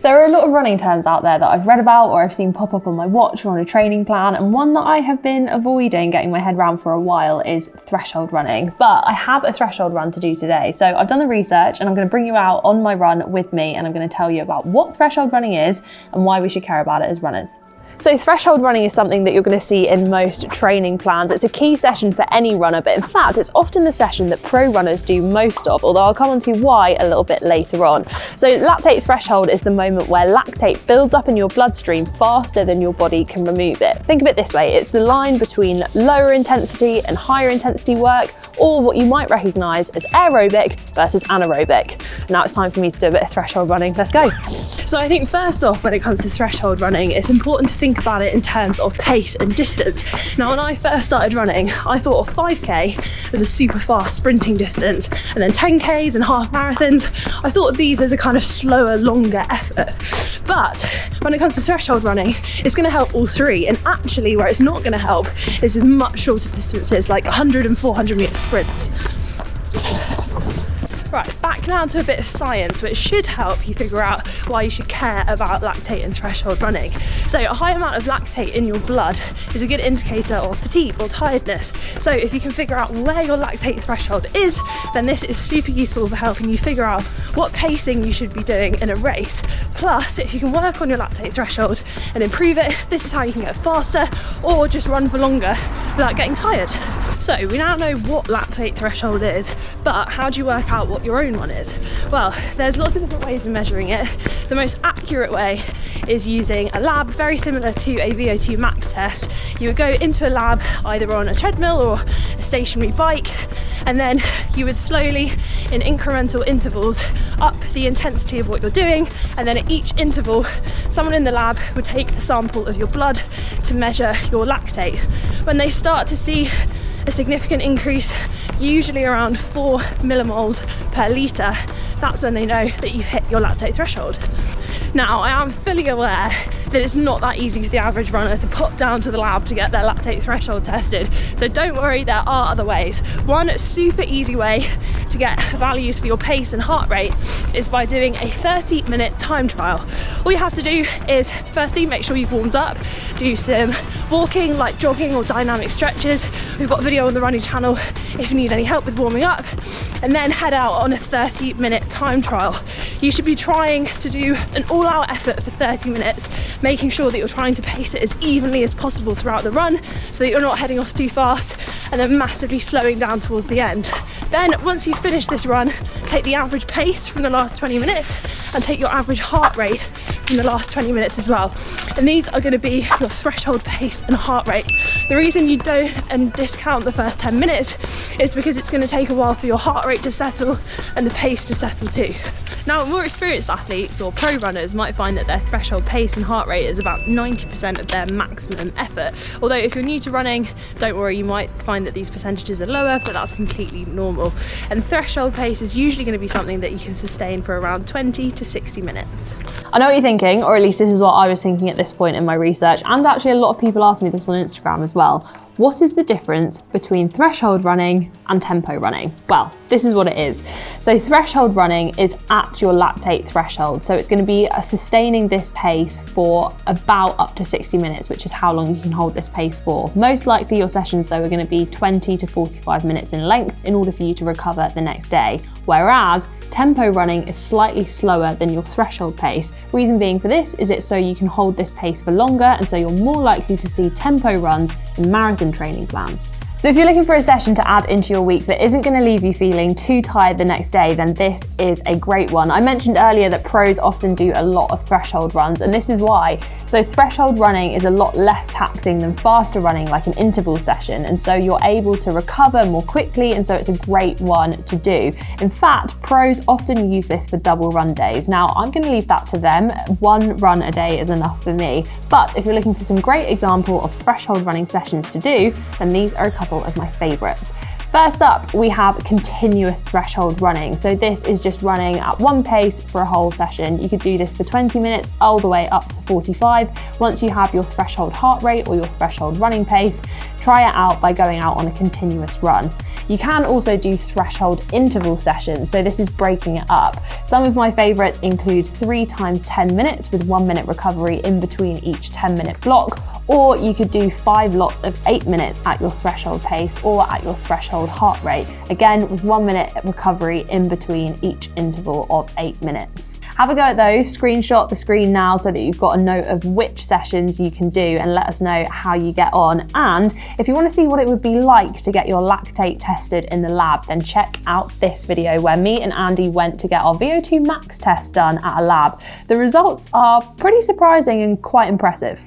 There are a lot of running terms out there that I've read about or I've seen pop up on my watch or on a training plan, and one that I have been avoiding getting my head around for a while is threshold running. But I have a threshold run to do today. So I've done the research and I'm going to bring you out on my run with me, and I'm going to tell you about what threshold running is and why we should care about it as runners. So threshold running is something that you're going to see in most training plans. It's a key session for any runner, but in fact, it's often the session that pro runners do most of, although I'll come on to why a little bit later on. So lactate threshold is the moment where lactate builds up in your bloodstream faster than your body can remove it. Think of it this way, it's the line between lower intensity and higher intensity work, or what you might recognize as aerobic versus anaerobic. Now it's time for me to do a bit of threshold running. Let's go. So I think first off, when it comes to threshold running, it's important to think about it in terms of pace and distance. Now, when I first started running, I thought of 5K as a super fast sprinting distance, and then 10Ks and half marathons, I thought of these as a kind of slower, longer effort. But when it comes to threshold running, it's going to help all three, and actually where it's not going to help is with much shorter distances like 100 and 400 metre sprints. Right, back now to a bit of science, which should help you figure out why you should care about lactate and threshold running. So a high amount of lactate in your blood is a good indicator of fatigue or tiredness. So if you can figure out where your lactate threshold is, then this is super useful for helping you figure out what pacing you should be doing in a race. Plus, if you can work on your lactate threshold and improve it, this is how you can get faster or just run for longer without getting tired. So we now know what lactate threshold is, but how do you work out what your own one is? Well, there's lots of different ways of measuring it. The most accurate way is using a lab, very similar to a VO2 max test. You would go into a lab either on a treadmill or a stationary bike, and then you would slowly, in incremental intervals, up the intensity of what you're doing, and then at each interval, someone in the lab would take a sample of your blood to measure your lactate. When they start to see a significant increase, usually around 4 millimoles per litre, that's when they know that you've hit your lactate threshold. Now, I am fully aware that it's not that easy for the average runner to pop down to the lab to get their lactate threshold tested, so don't worry, there are other ways. One super easy way to get values for your pace and heart rate is by doing a 30-minute time trial. All you have to do is firstly make sure you've warmed up, do some walking like jogging or dynamic stretches. We've got a video on the running channel if you need any help with warming up, and then head out on a 30-minute time trial. You should be trying to do an all-out effort for 30 minutes, making sure that you're trying to pace it as evenly as possible throughout the run so that you're not heading off too fast and then massively slowing down towards the end. Then once you finish this run, take the average pace from the last 20 minutes and take your average heart rate from the last 20 minutes as well. And these are going to be your threshold pace and heart rate. The reason you don't discount the first 10 minutes is because it's going to take a while for your heart rate to settle and the pace to settle too. Now, more experienced athletes or pro runners might find that their threshold pace and heart rate is about 90% of their maximum effort. Although if you're new to running, don't worry, you might find that these percentages are lower, but that's completely normal. And threshold pace is usually going to be something that you can sustain for around 20 to 60 minutes. I know what you're thinking, or at least this is what I was thinking at this point in my research, and actually a lot of people ask me this on Instagram as well. What is the difference between threshold running and tempo running? Well, this is what it is. So threshold running is at your lactate threshold. So it's going to be sustaining this pace for about up to 60 minutes, which is how long you can hold this pace for. Most likely your sessions though are going to be 20 to 45 minutes in length in order for you to recover the next day. Whereas tempo running is slightly slower than your threshold pace. Reason being for this is it's so you can hold this pace for longer, and so you're more likely to see tempo runs in marathon training plans. So if you're looking for a session to add into your week that isn't going to leave you feeling too tired the next day, then this is a great one. I mentioned earlier that pros often do a lot of threshold runs, and this is why. So threshold running is a lot less taxing than faster running, like an interval session, and so you're able to recover more quickly, and so it's a great one to do. In fact, pros often use this for double run days. Now, I'm going to leave that to them. One run a day is enough for me. But if you're looking for some great example of threshold running sessions to do, then these are a couple of my favorites. First up, we have continuous threshold running. So this is just running at one pace for a whole session. You could do this for 20 minutes all the way up to 45. Once you have your threshold heart rate or your threshold running pace, try it out by going out on a continuous run. You can also do threshold interval sessions, so this is breaking it up. Some of my favorites include 3 times 10 minutes with 1 minute recovery in between each 10-minute block, or you could do 5 lots of 8 minutes at your threshold pace or at your threshold heart rate, again with 1 minute recovery in between each interval of 8 minutes. Have a go at those, screenshot the screen now so that you've got a note of which sessions you can do, and let us know how you get on. And if you want to see what it would be like to get your lactate tested in the lab, then check out this video where me and Andy went to get our VO2 max test done at a lab. The results are pretty surprising and quite impressive.